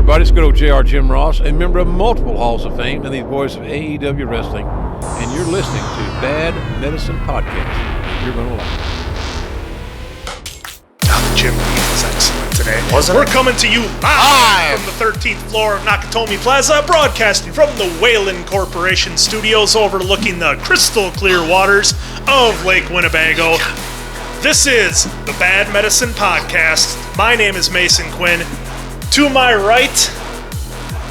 everybody, it's good old JR Jim Ross, a member of multiple halls of fame and the voice of AEW Wrestling, and you're listening to Bad Medicine Podcast. You're going to like it. The gym was excellent today. We're coming to you live from the 13th floor of Nakatomi Plaza, broadcasting from the Whalen Corporation studios overlooking the crystal clear waters of Lake Winnebago. This is the Bad Medicine Podcast. My name is Mason Quinn. To my right,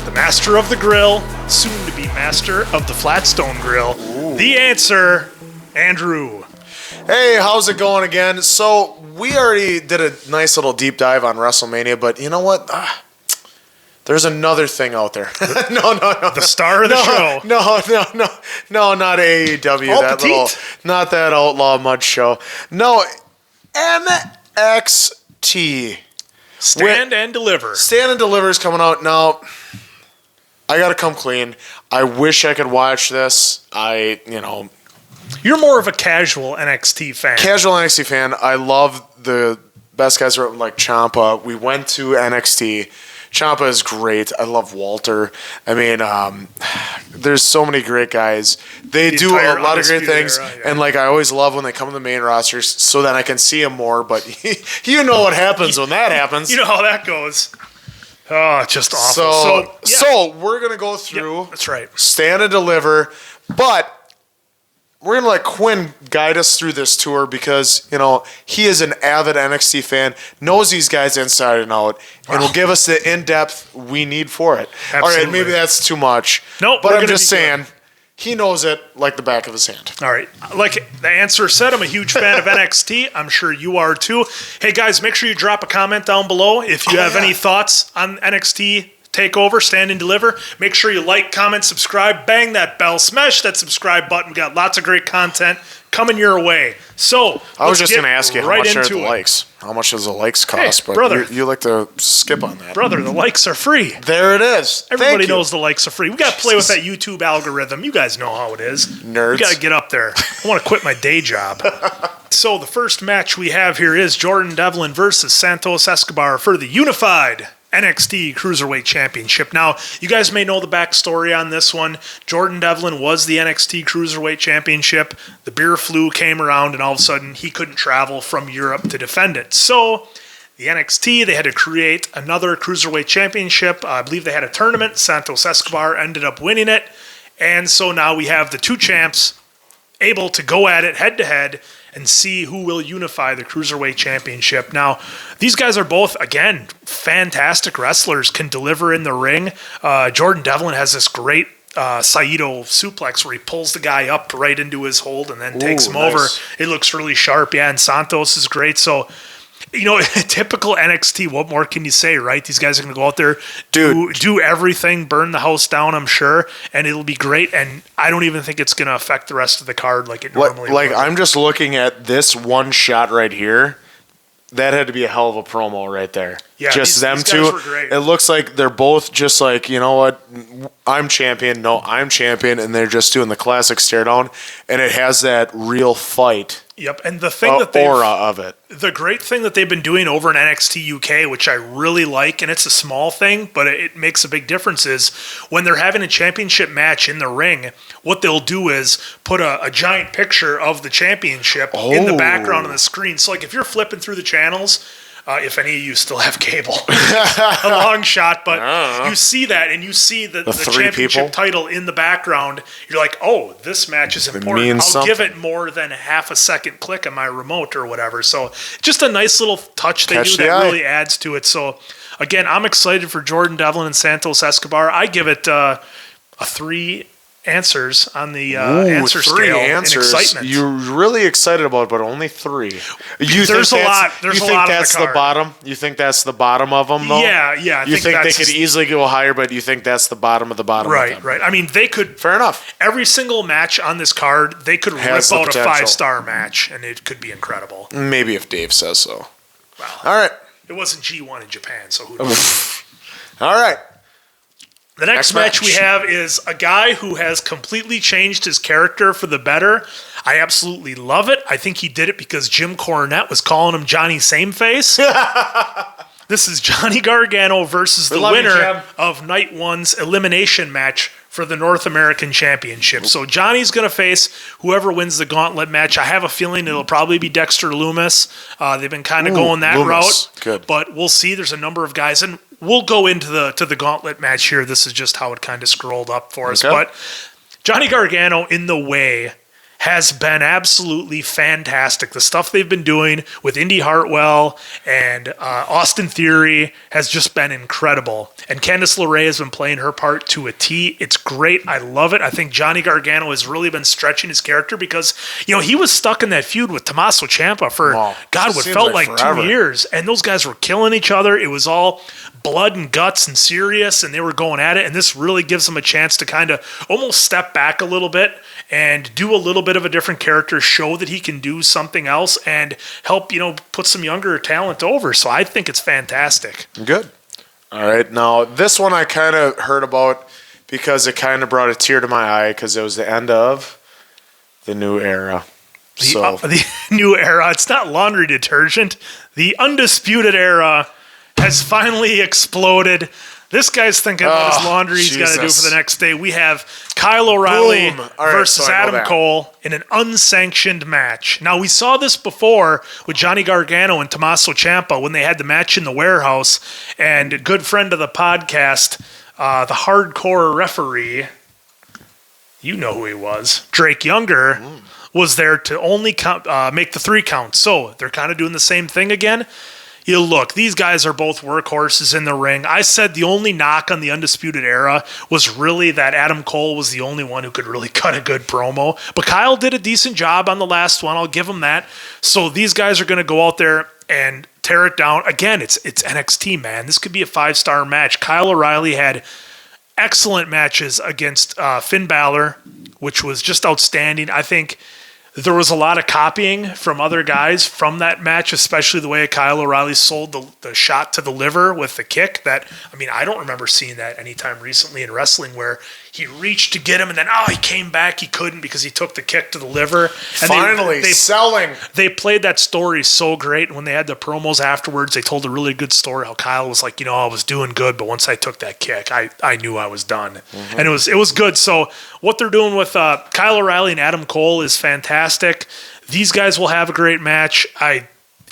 the master of the grill, soon to be master of the Flatstone Grill. Ooh. The answer, Andrew. Hey, how's it going again? So we already did a nice little deep dive on Wrestlemania, but you know what? There's another thing out there. No. The star of the show. No, not AEW. Not that Outlaw Mud show. No, NXT. Stand and Deliver. Stand and Deliver is coming out now. I gotta come clean. I wish I could watch this. You're more of a casual NXT fan. Casual NXT fan. I love the best guys like Ciampa. We went to NXT. Ciampa is great. I love Walter. I mean, there's so many great guys. They do a lot of great things, and I always love when they come to the main roster so that I can see them more. But you know what happens when that happens. You know how that goes. Oh, just awful. So we're gonna go through. Yep, that's right. Stand and Deliver, but we're going to let Quinn guide us through this tour because, he is an avid NXT fan, knows these guys inside and out, and will give us the in-depth we need for it. Absolutely. All right, maybe that's too much. Nope. But I'm just saying, he knows it like the back of his hand. All right. Like the answer said, I'm a huge fan of NXT. I'm sure you are too. Hey, guys, make sure you drop a comment down below if you have any thoughts on NXT Takeover, Stand and Deliver. Make sure you like, comment, subscribe, bang that bell, smash that subscribe button. We got lots of great content coming your way. So I was just going to ask you how much are the it. likes? How much does the likes cost? Hey, brother, you like to skip on that. Brother, the likes are free. There it is. Everybody knows the likes are free. We got to play with that YouTube algorithm. You guys know how it is. Nerds. We got to get up there. I want to quit my day job. So the first match we have here is Jordan Devlin versus Santos Escobar for the unified NXT Cruiserweight Championship. Now, you guys may know the backstory on this one. Jordan Devlin was the NXT Cruiserweight Championship. The beer flu came around, and all of a sudden, he couldn't travel from Europe to defend it. So, the NXT, they had to create another Cruiserweight Championship. I believe they had a tournament. Santos Escobar ended up winning it. And so now we have the two champs able to go at it head-to-head and see who will unify the Cruiserweight Championship. Now, these guys are both, again, fantastic wrestlers, can deliver in the ring. Jordan Devlin has this great Saito suplex where he pulls the guy up right into his hold and then takes him over. It looks really sharp, and Santos is great. So, typical NXT, what more can you say, right? These guys are going to go out there, do everything, burn the house down, I'm sure, and it'll be great. And I don't even think it's going to affect the rest of the card like it normally would. I'm just looking at this one shot right here. That had to be a hell of a promo right there. Yeah, just them these two. guys were great. It looks like they're both just like, you know what, I'm champion. No, I'm champion, and they're just doing the classic stare down, and it has that real fight. Yep, and the thing aura of it. The great thing that they've been doing over in NXT UK, which I really like, and it's a small thing, but it makes a big difference, is when they're having a championship match in the ring, what they'll do is put a giant picture of the championship in the background on the screen. So, if you're flipping through the channels, if any of you still have cable, a long shot, but you see that, and you see the championship title in the background. You're like, oh, this match is important. I'll give it more than a half a second click on my remote or whatever. So just a nice little touch they do that really adds to it. So again, I'm excited for Jordan Devlin and Santos Escobar. I give it a 3 answers on the answer scale. Answers. In excitement. You're really excited about it, but only 3. There's a lot. You think that's the bottom? You think that's the bottom of them, though? Yeah. You think they could easily go higher, but you think that's the bottom of the bottom of them? Right. I mean, they could. Fair enough. Every single match on this card, they could rip out a 5-star match, and it could be incredible. Maybe if Dave says so. Well, all right. It wasn't G1 in Japan, so who knows? All right. The next match we have is a guy who has completely changed his character for the better. I absolutely love it. I think he did it because Jim Cornette was calling him Johnny Sameface. This is Johnny Gargano versus the love you, winner Jim. of Night 1's elimination match for the North American Championship. So Johnny's going to face whoever wins the Gauntlet match. I have a feeling it'll probably be Dexter Loomis. They've been kind of going that Loomis. route. Good. But we'll see. There's a number of guys. And we'll go into the Gauntlet match here. This is just how it kind of scrolled up for us. Okay. But Johnny Gargano in the way has been absolutely fantastic. The stuff they've been doing with Indy Hartwell and Austin Theory has just been incredible. And Candice LeRae has been playing her part to a T. It's great. I love it. I think Johnny Gargano has really been stretching his character because, he was stuck in that feud with Tomasso Ciampa for, God, what felt like forever. 2 years. And those guys were killing each other. It was all blood and guts and serious, and they were going at it. And this really gives him a chance to kind of almost step back a little bit and do a little bit of a different character, show that he can do something else, and help, put some younger talent over. So I think it's fantastic. Good. All right. Now, this one I kind of heard about because it kind of brought a tear to my eye because it was the end of the new era. The new era. It's not laundry detergent. The Undisputed Era has finally exploded. This guy's thinking about his laundry he's got to do for the next day. We have Kyle O'Reilly versus Adam Cole in an unsanctioned match. Now, we saw this before with Johnny Gargano and Tommaso Ciampa when they had the match in the warehouse. And a good friend of the podcast, the hardcore referee, you know who he was, Drake Younger, was there to only make the 3 counts. So they're kind of doing the same thing again. Look, these guys are both workhorses in the ring. I said the only knock on the Undisputed Era was really that Adam Cole was the only one who could really cut a good promo. But Kyle did a decent job on the last one. I'll give him that. So these guys are going to go out there and tear it down. Again, it's NXT, man. This could be a 5-star match. Kyle O'Reilly had excellent matches against Finn Balor, which was just outstanding. I think there was a lot of copying from other guys from that match, especially the way Kyle O'Reilly sold the shot to the liver with the kick. I don't remember seeing that anytime recently in wrestling where he reached to get him and then, he came back. He couldn't because he took the kick to the liver. And finally, selling. They played that story so great. And when they had the promos afterwards, they told a really good story how Kyle was like, I was doing good, but once I took that kick, I knew I was done. Mm-hmm. And it was good. So what they're doing with Kyle O'Reilly and Adam Cole is fantastic. These guys will have a great match.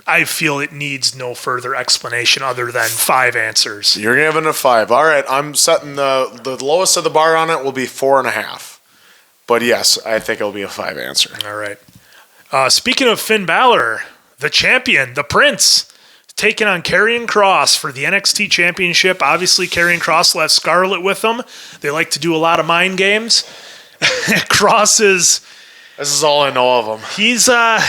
I feel it needs no further explanation other than 5 answers. You're giving it a 5. All right, I'm setting the lowest of the bar on it will be 4.5. But yes, I think it'll be a 5 answer. All right. Speaking of Finn Balor, the champion, the Prince, taking on Karrion Kross for the NXT Championship. Obviously, Karrion Kross left Scarlett with them. They like to do a lot of mind games. Kross is... This is all I know of him. He's, God,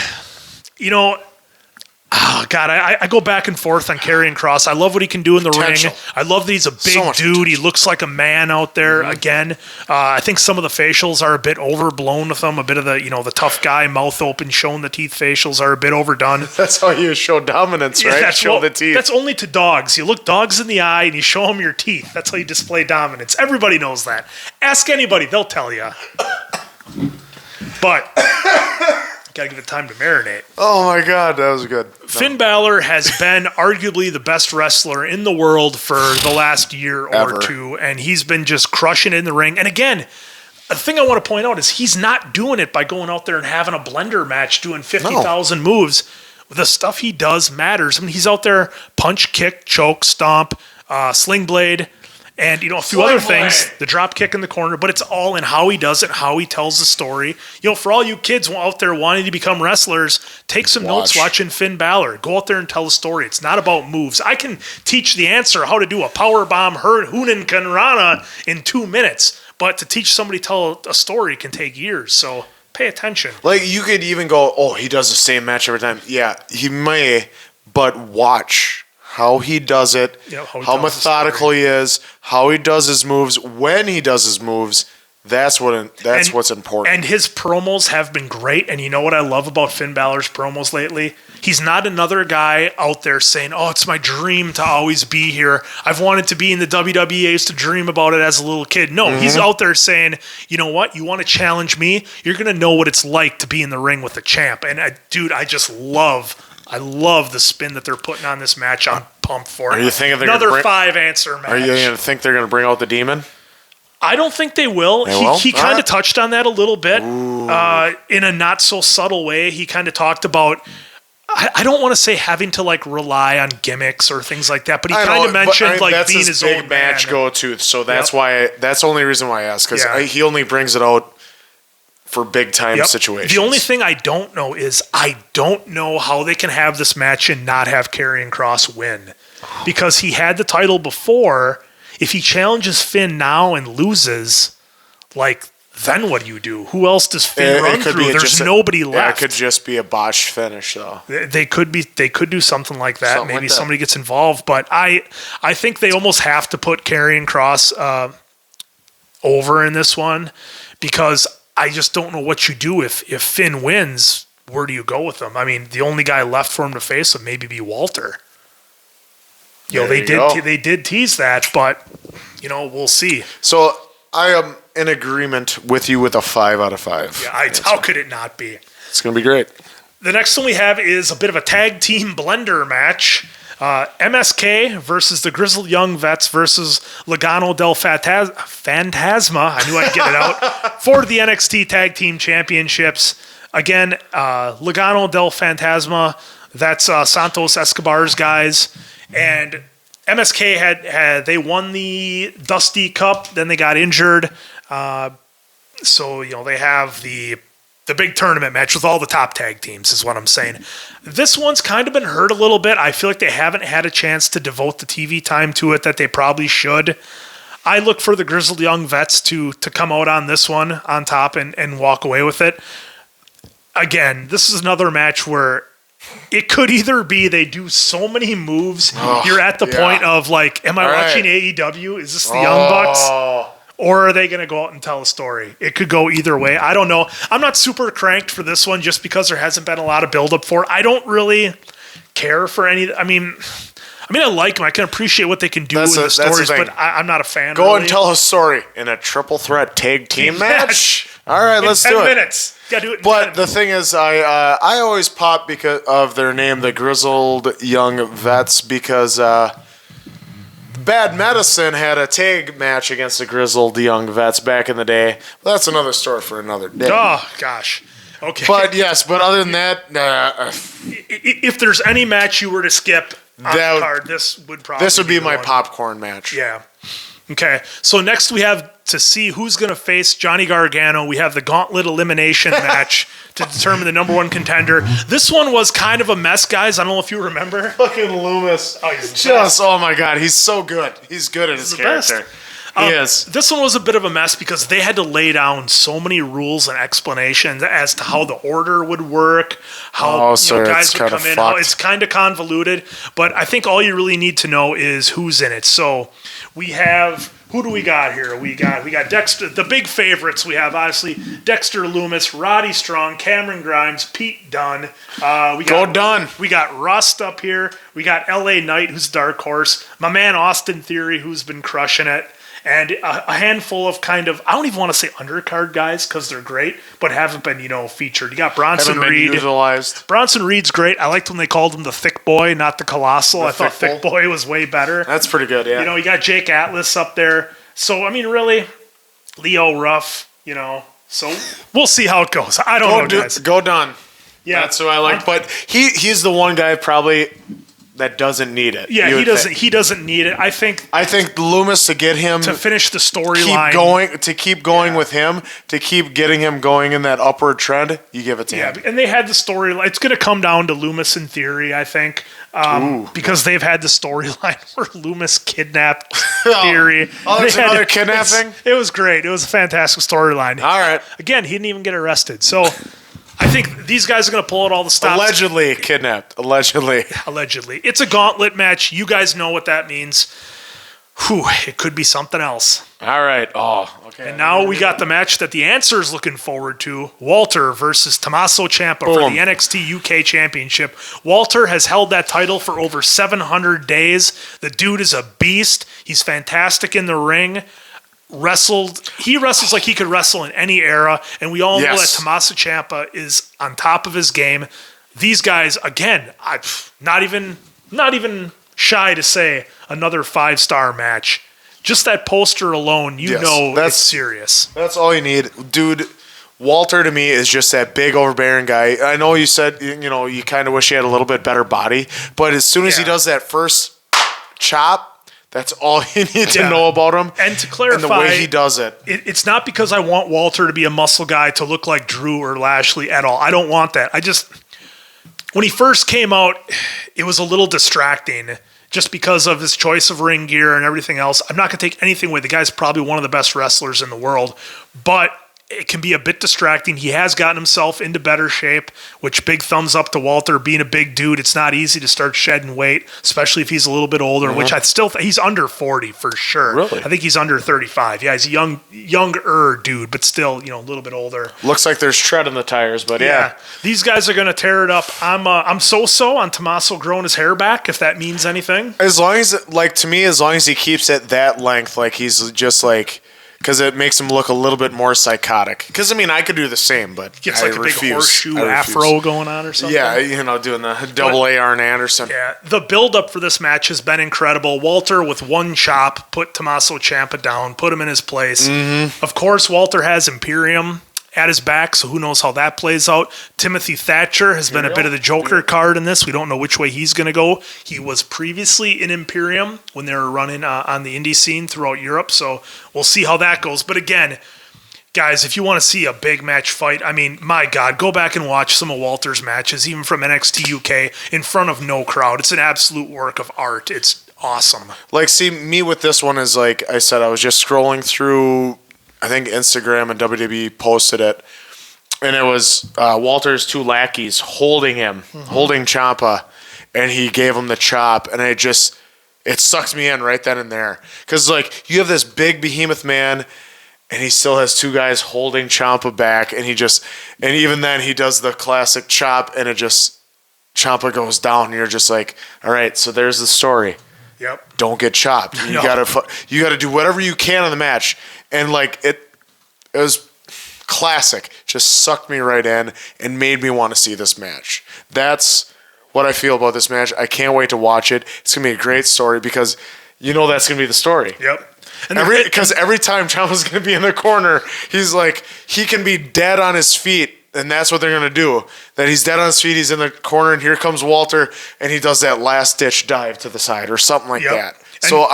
I go back and forth on Karrion Kross. I love what he can do in the ring. I love that he's a big dude. He looks like a man out there. Mm-hmm. Again, I think some of the facials are a bit overblown with him. A bit of the tough guy, mouth open, showing the teeth facials are a bit overdone. That's how you show dominance, right? Show the teeth. That's only to dogs. You look dogs in the eye and you show them your teeth. That's how you display dominance. Everybody knows that. Ask anybody. They'll tell you. But... Gotta give it time to marinate. Oh my God, that was good. Finn Balor has been arguably the best wrestler in the world for the last year or two, and he's been just crushing it in the ring. And again, the thing I want to point out is he's not doing it by going out there and having a blender match doing 50,000 moves. The stuff he does matters. I mean, he's out there punch, kick, choke, stomp, sling blade, and a few other things, the drop kick in the corner, but it's all in how he does it, how he tells the story. For all you kids out there wanting to become wrestlers, take some notes watching Finn Balor. Go out there and tell a story. It's not about moves. I can teach the answer how to do a powerbomb Hunan Kanrana in 2 minutes, but to teach somebody to tell a story can take years. So pay attention. Like you could even go, he does the same match every time. Yeah, he may, but watch how he does it, how methodical he is, how he does his moves, when he does his moves. That's what's important. And his promos have been great. And you know what I love about Finn Balor's promos lately? He's not another guy out there saying, it's my dream to always be here. I've wanted to be in the WWE. I used to dream about it as a little kid. No, He's out there saying, you know what? You want to challenge me? You're going to know what it's like to be in the ring with the champ. And I just love the spin that they're putting on this match. I'm pumped for it. Are you thinking they're another gonna 5-answer match? Are you going to think they're going to bring out the demon? I don't think they will. He kind of touched on that a little bit in a not so subtle way. He kind of talked about, I don't want to say having to like rely on gimmicks or things like that, but he kind of mentioned like being his big own match man. go-to. So that's why that's the only reason why I asked, because he only brings it out for big time situations. The only thing I don't know is I don't know how they can have this match and not have Karrion Kross win, because he had the title before. If he challenges Finn now and loses, like, then what do you do? Who else does Finn run through? There's nobody left. It could just be a botched finish, though. They could do something like that. Maybe somebody gets involved, but I think they almost have to put Karrion Kross over in this one, because I just don't know what you do if Finn wins. Where do you go with him? I mean, the only guy left for him to face would maybe be Walter. They did tease that, but we'll see. So I am in agreement with you with a 5 out of 5. Yeah, how could it not be? It's going to be great. The next one we have is a bit of a tag team blender match. MSK versus the Grizzled Young Vets versus Legado del Fantasma. I knew I'd get it out for the NXT Tag Team Championships. Again, Legado del Fantasma. That's Santos Escobar's guys. And MSK had they won the Dusty Cup, then they got injured. So they have the big tournament match with all the top tag teams is what I'm saying. This one's kind of been hurt a little bit. I feel like they haven't had a chance to devote the TV time to it that they probably should. I look for the Grizzled Young Vets to come out on this one on top and walk away with it. Again, this is another match where it could either be they do so many moves, you're at the point of like, am I watching AEW? Is this the Young Bucks? Or are they going to go out and tell a story? It could go either way. I don't know. I'm not super cranked for this one just because there hasn't been a lot of build-up for it. I don't really care for any... I mean, I like them. I can appreciate what they can do in the stories, but I'm not a fan. Go and tell a story in a triple threat tag team match. All right, let's do it. 10 minutes. Got to do it in But the thing is, I always pop because of their name, the Grizzled Young Vets, because Bad Medicine had a tag match against the Grizzled Young Vets back in the day. Well, that's another story for another day. Oh, gosh. Okay. But other than that, if there's any match you were to skip on the card, this would be my popcorn match. Yeah. Okay. So next we have to see who's going to face Johnny Gargano. We have the Gauntlet elimination match to determine the number one contender. This one was kind of a mess, guys. I don't know if you remember. Fucking Loomis. Oh, he's just, oh my God, he's so good. He's good at his character. He is. This one was a bit of a mess because they had to lay down so many rules and explanations as to how the order would work, how guys would come in. How it's kind of convoluted, but I think all you really need to know is who's in it. So we have... Who do we got here? We got Dexter, the big favorites. We have obviously Dexter Loomis, Roddy Strong, Cameron Grimes, Pete Dunne. Dunne. We got Rust up here. We got LA Knight, who's dark horse. My man Austin Theory, who's been crushing it. And a handful of kind of, I don't even want to say undercard guys because they're great, but haven't been, featured. You got Bronson Reed. Utilized. Bronson Reed's great. I liked when they called him the Thick Boy, not the Colossal. I thought Thick Boy was way better. That's pretty good, yeah. You got Jake Atlas up there. So, really, Leo Ruff, So we'll see how it goes. I don't know, guys. Go Dunne. Yeah. That's who I like. But he's the one guy probably that doesn't need it. Yeah, he doesn't need it. I think Loomis, to get him to finish the storyline, keep going with him, to keep getting him going in that upward trend, you give it to him. And they had the storyline. It's going to come down to Loomis in Theory, I think, because they've had the storyline where Loomis kidnapped Theory. There's another kidnapping? It was great. It was a fantastic storyline. All right. Again, he didn't even get arrested. So I think these guys are going to pull out all the stops. Allegedly kidnapped. Allegedly. It's a gauntlet match. You guys know what that means. Whew, it could be something else. All right. Oh, okay. And now we got the match that the answer is looking forward to. Walter versus Tomasso Ciampa for the NXT UK Championship. Walter has held that title for over 700 days. The dude is a beast. He's fantastic in the ring. He wrestles like he could wrestle in any era, and we all know that Tomasso Ciampa is on top of his game. These guys, again, not even shy to say another 5-star match. Just that poster alone, it's serious. That's all you need. Dude, Walter to me is just that big overbearing guy. I know you said, you kind of wish he had a little bit better body, but as soon as he does that first chop, that's all you need to know about him. And to clarify, and the way he does it. It's not because I want Walter to be a muscle guy to look like Drew or Lashley at all. I don't want that. When he first came out, it was a little distracting just because of his choice of ring gear and everything else. I'm not going to take anything away. The guy's probably one of the best wrestlers in the world, but it can be a bit distracting. He has gotten himself into better shape, which big thumbs up to Walter. Being a big dude, it's not easy to start shedding weight, especially if he's a little bit older, which I still think he's under 40 for sure. Really? I think he's under 35. Yeah, he's a younger dude, but still, a little bit older. Looks like there's tread in the tires, but yeah. These guys are going to tear it up. I'm so-so on Tomasso growing his hair back, if that means anything. As long as, to me, as long as he keeps it that length, he's just because it makes him look a little bit more psychotic. Because, I could do the same, but gets I like a refuse. big horseshoe afro going on or something. Yeah, doing the double A Arn Anderson. Yeah, the build-up for this match has been incredible. Walter, with one chop, put Tomasso Ciampa down, put him in his place. Mm-hmm. Of course, Walter has Imperium at his back, so who knows how that plays out. Timothy Thatcher has been a bit of the Joker card in this. We don't know which way he's going to go. He was previously in Imperium when they were running on the indie scene throughout Europe, so we'll see how that goes. But again, guys, if you want to see a big match fight, my God, go back and watch some of Walter's matches, even from NXT UK, in front of no crowd. It's an absolute work of art. It's awesome. See, me with this one is, like I said, I was just scrolling through, I think Instagram and WWE posted it, and it was Walter's two lackeys holding him, holding Ciampa, and he gave him the chop, and it sucked me in right then and there. Because, you have this big behemoth man, and he still has two guys holding Ciampa back, and even then he does the classic chop, and Ciampa goes down, and you're just like, all right, so there's the story. Yep. Don't get chopped. You gotta do whatever you can in the match. And it was classic. Just sucked me right in and made me want to see this match. That's what I feel about this match. I can't wait to watch it. It's gonna be a great story because that's gonna be the story. Yep. Because every time Ciampa's gonna be in the corner, he's he can be dead on his feet. And that's what they're going to do. That he's dead on his feet, he's in the corner, and here comes Walter, and he does that last-ditch dive to the side or something like that. So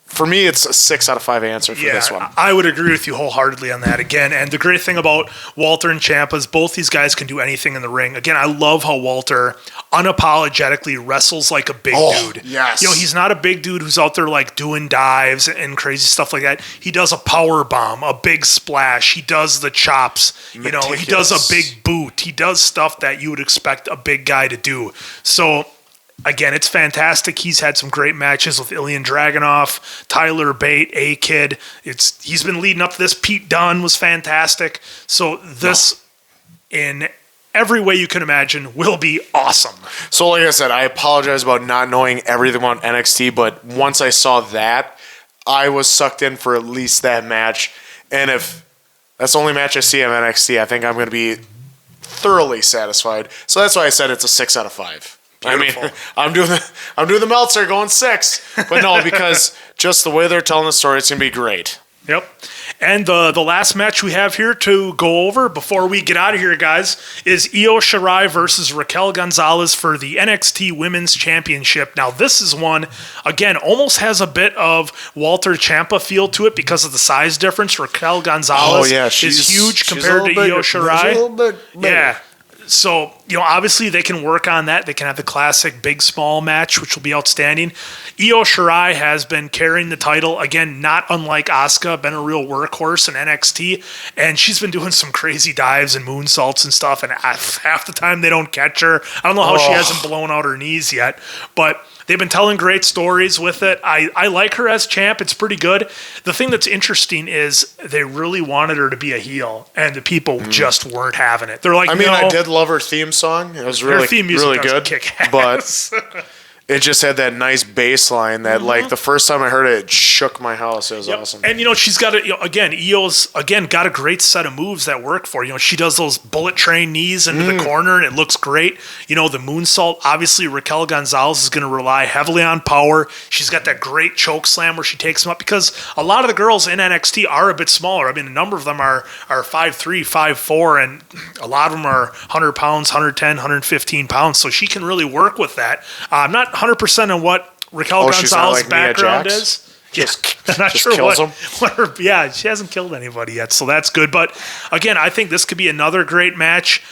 for me, it's a 6 out of 5 answer for this one. I would agree with you wholeheartedly on that again. And the great thing about Walter and Ciampa is both these guys can do anything in the ring. Again, I love how Walter unapologetically wrestles like a big dude. Yes. He's not a big dude who's out there doing dives and crazy stuff like that. He does a power bomb, a big splash. He does the chops. He does a big boot. He does stuff that you would expect a big guy to do. So again, it's fantastic. He's had some great matches with Ilya Dragunov, Tyler Bate, A-Kid. He's been leading up to this. Pete Dunne was fantastic. So this, in every way you can imagine, will be awesome. So like I said, I apologize about not knowing everything about NXT, but once I saw that, I was sucked in for at least that match. And if that's the only match I see on NXT, I think I'm going to be thoroughly satisfied. So that's why I said it's a 6 out of 5. Beautiful. I'm doing the Meltzer going 6, but no, because just the way they're telling the story, it's gonna be great. Yep. And the last match we have here to go over before we get out of here, guys, is Io Shirai versus Raquel Gonzalez for the NXT Women's Championship. Now, this is one, again, almost has a bit of Walter Ciampa feel to it because of the size difference. Raquel Gonzalez is huge compared to Io Shirai. She's a little bit bigger. Yeah. So, obviously they can work on that. They can have the classic big-small match, which will be outstanding. Io Shirai has been carrying the title, again, not unlike Asuka, been a real workhorse in NXT, and she's been doing some crazy dives and moonsaults and stuff, and half the time they don't catch her. I don't know how she hasn't blown out her knees yet, but they've been telling great stories with it. I like her as champ. It's pretty good. The thing that's interesting is they really wanted her to be a heel, and the people just weren't having it. They're like, I did love her theme song. It was really, theme music really good. Kick ass. But it just had that nice bass line that, like, the first time I heard it, it shook my house. It was awesome. And, she's got Io's, got a great set of moves that work for her. She does those bullet train knees into the corner, and it looks great. The moonsault, obviously, Raquel Gonzalez is going to rely heavily on power. She's got that great choke slam where she takes them up, because a lot of the girls in NXT are a bit smaller. I mean, a number of them are 5'3", 5'4", and a lot of them are 100 pounds, 110, 115 pounds, so she can really work with that. I'm not 100% on what Raquel Gonzalez's background is. I'm not sure what her. Yeah, she hasn't killed anybody yet, so that's good. But again, I think this could be another great match.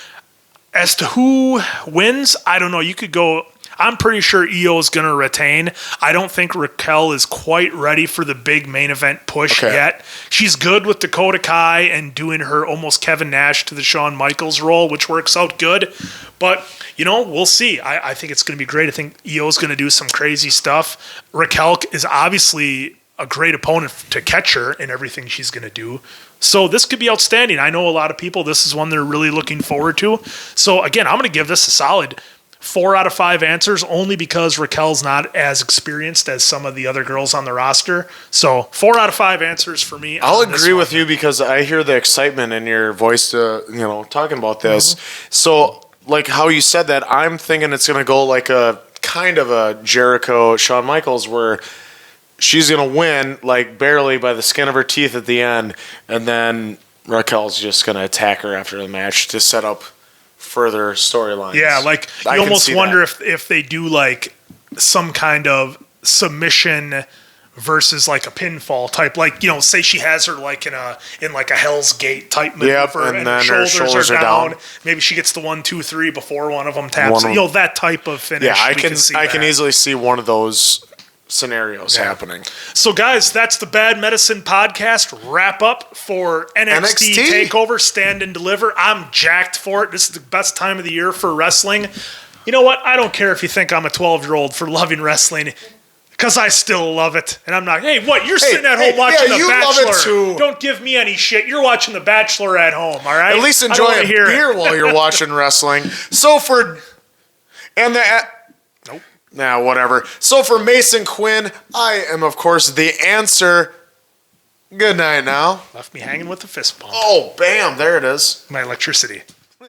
As to who wins, I don't know. You could go. I'm pretty sure Io is going to retain. I don't think Raquel is quite ready for the big main event push yet. She's good with Dakota Kai and doing her almost Kevin Nash to the Shawn Michaels role, which works out good. But, we'll see. I think it's going to be great. I think Io is going to do some crazy stuff. Raquel is obviously a great opponent to catch her in everything she's going to do. So this could be outstanding. I know a lot of people, this is one they're really looking forward to. So, again, I'm going to give this a solid 4 out of 5 answers, only because Raquel's not as experienced as some of the other girls on the roster. So 4 out of 5 answers for me. I'll agree with you because I hear the excitement in your voice talking about this. So like how you said that, I'm thinking it's going to go like a kind of a Jericho Shawn Michaels where she's going to win like barely by the skin of her teeth at the end. And then Raquel's just going to attack her after the match to set up further storylines. Yeah, like you almost wonder if they do like some kind of submission versus like a pinfall type, like say she has her like in like a Hell's Gate type maneuver, and then her shoulders are down. Maybe she gets the 1, 2, 3 before one of them taps. That type of finish. Yeah, I can easily see one of those scenarios happening. So guys, that's the Bad Medicine podcast wrap up for NXT Takeover Stand and Deliver. I'm jacked for it. This is the best time of the year for wrestling. You know what? I don't care if you think I'm a 12-year-old for loving wrestling, because I still love it. And I'm not, you're sitting at home watching The Bachelor. Love it too. Don't give me any shit. You're watching The Bachelor at home, all right? At least enjoy a beer while you're watching wrestling. Nah, whatever. So for Mason Quinn, I am, of course, the answer. Good night now. Left me hanging with the fist bump. Oh, bam. There it is. My electricity.